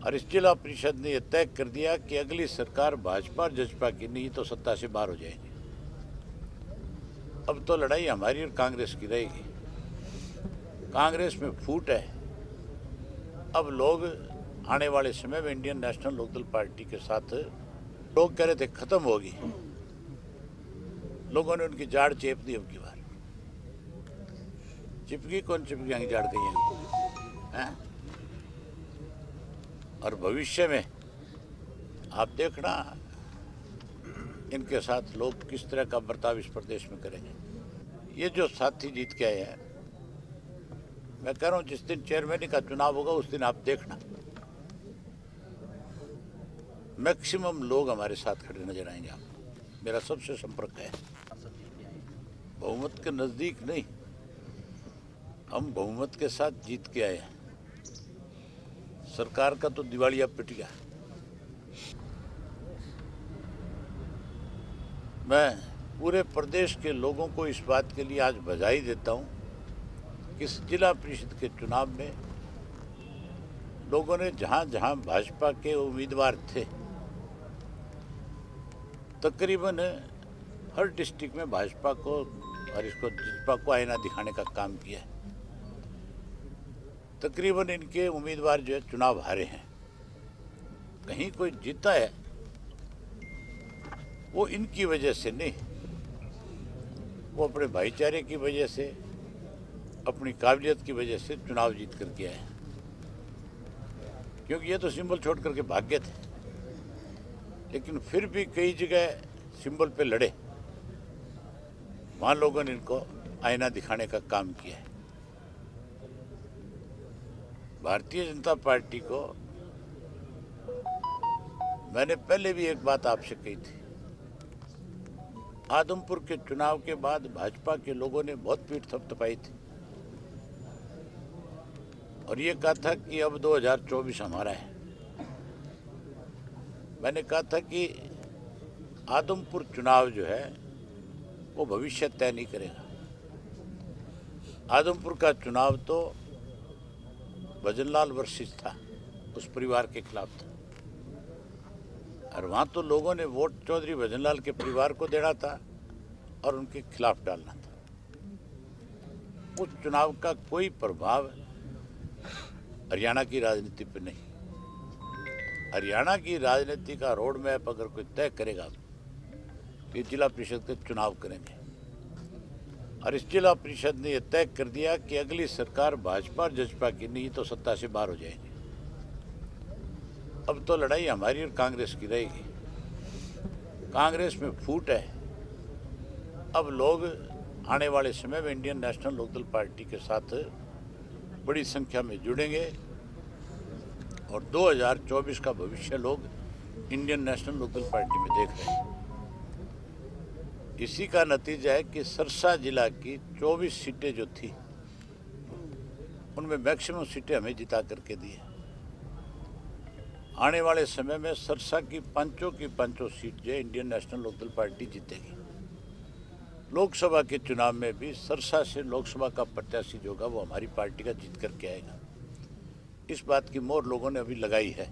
और इस जिला परिषद ने यह तय कर दिया कि अगली सरकार भाजपा और जसपा की नहीं तो सत्ता से बाहर हो जाएगी। अब तो लड़ाई हमारी और कांग्रेस की रहेगी। कांग्रेस में फूट है। अब लोग आने वाले समय में इंडियन नेशनल लोकदल पार्टी के साथ, लोग कह रहे थे खत्म होगी, लोगों ने उनकी जाड़ चेप दी। अब की बार चिपकी कौन चिपकी जाड़ गई है? और भविष्य में आप देखना इनके साथ लोग किस तरह का बर्ताव इस प्रदेश में करेंगे। ये जो साथी जीत के आए हैं, मैं कह रहा हूं जिस दिन चेयरमैन का चुनाव होगा उस दिन आप देखना मैक्सिमम लोग हमारे साथ खड़े नजर आएंगे। आप मेरा सबसे संपर्क है। बहुमत के नजदीक नहीं, हम बहुमत के साथ जीत के आए हैं। सरकार का तो दिवालिया पिट गया। मैं पूरे प्रदेश के लोगों को इस बात के लिए आज बधाई देता हूं कि इस जिला परिषद के चुनाव में लोगों ने जहां जहां भाजपा के उम्मीदवार थे, तकरीबन हर डिस्ट्रिक्ट में भाजपा को और इसको जसपा को आईना दिखाने का काम किया है। तकरीबन इनके उम्मीदवार जो है चुनाव हारे हैं। कहीं कोई जीता है वो इनकी वजह से नहीं, वो अपने भाईचारे की वजह से, अपनी काबिलियत की वजह से चुनाव जीत कर के आए। क्योंकि ये तो सिंबल छोड़ करके भाग गए थे, लेकिन फिर भी कई जगह सिंबल पे लड़े, वहां लोगों ने इनको आईना दिखाने का काम किया है। भारतीय जनता पार्टी को मैंने पहले भी एक बात आपसे कही थी। आदमपुर के चुनाव के बाद भाजपा के लोगों ने बहुत पीठ थपथपाई थी और ये कहा था कि अब 2024 हमारा है। मैंने कहा था कि आदमपुर चुनाव जो है वो भविष्य तय नहीं करेगा। आदमपुर का चुनाव तो भजनलाल वर्सेस था, उस परिवार के खिलाफ था, और वहां तो लोगों ने वोट चौधरी भजनलाल के परिवार को देना था और उनके खिलाफ डालना था। उस चुनाव का कोई प्रभाव हरियाणा की राजनीति पर नहीं। हरियाणा की राजनीति का रोड मैप अगर कोई तय करेगा तो जिला परिषद के चुनाव करेंगे। और इस जिला परिषद ने यह तय कर दिया कि अगली सरकार भाजपा और जसपा की नहीं तो सत्ता से बाहर हो जाएगी। अब तो लड़ाई हमारी और कांग्रेस की रहेगी। कांग्रेस में फूट है। अब लोग आने वाले समय में इंडियन नेशनल लोकदल पार्टी के साथ बड़ी संख्या में जुड़ेंगे और 2024 का भविष्य लोग इंडियन नेशनल लोकदल पार्टी में देख रहे हैं। इसी का नतीजा है कि सरसा जिला की 24 सीटें जो थी उनमें मैक्सिमम सीटें हमें जिता करके दी है। आने वाले समय में सरसा की पांचों सीट जो है इंडियन नेशनल लोकदल पार्टी जीतेगी। लोकसभा के चुनाव में भी सरसा से लोकसभा का प्रत्याशी जो होगा वो हमारी पार्टी का जीत करके आएगा। इस बात की मोहर लोगों ने अभी लगाई है।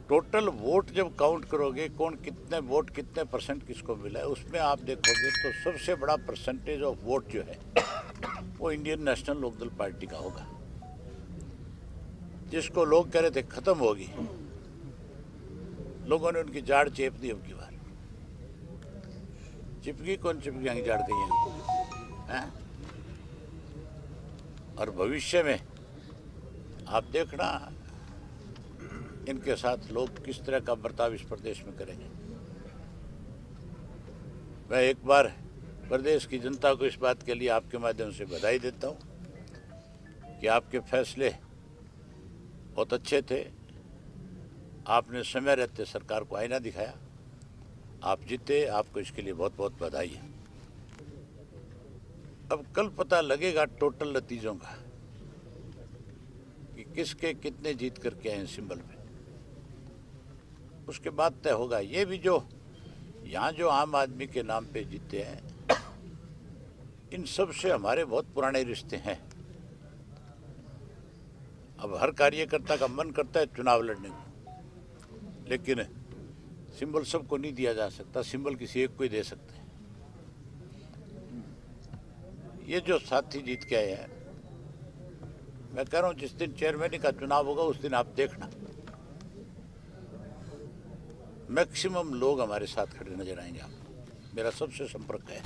टोटल वोट जब काउंट करोगे कौन कितने वोट कितने परसेंट किसको मिला है, उसमें आप देखोगे तो सबसे बड़ा परसेंटेज ऑफ वोट जो है वो इंडियन नेशनल लोकदल पार्टी का होगा। जिसको लोग कह रहे थे खत्म होगी, लोगों ने उनकी जाड़ चेप दी। अब की बार चिपकी कौन चिपकी जाड़ गई है? और भविष्य में आप देखना इनके साथ लोग किस तरह का बर्ताव इस प्रदेश में करेंगे। मैं एक बार प्रदेश की जनता को इस बात के लिए आपके माध्यम से बधाई देता हूं कि आपके फैसले बहुत अच्छे थे। आपने समय रहते सरकार को आईना दिखाया, आप जीते, आपको इसके लिए बहुत बहुत बधाई है। अब कल पता लगेगा टोटल नतीजों का कि किसके कितने जीत करके आए सिंबल में, उसके बाद तय होगा। ये भी जो यहाँ जो आम आदमी के नाम पे जीते हैं, इन सब से हमारे बहुत पुराने रिश्ते हैं। अब हर कार्यकर्ता का मन करता है चुनाव लड़ने को, लेकिन सिंबल सबको नहीं दिया जा सकता, सिंबल किसी एक को ही दे सकते हैं। ये जो साथी जीत के आए हैं, मैं कह रहा हूँ जिस दिन चेयरमैन का चुनाव होगा उस दिन आप देखना मैक्सिमम लोग हमारे साथ खड़े नजर आएंगे। आपको मेरा सबसे संपर्क है।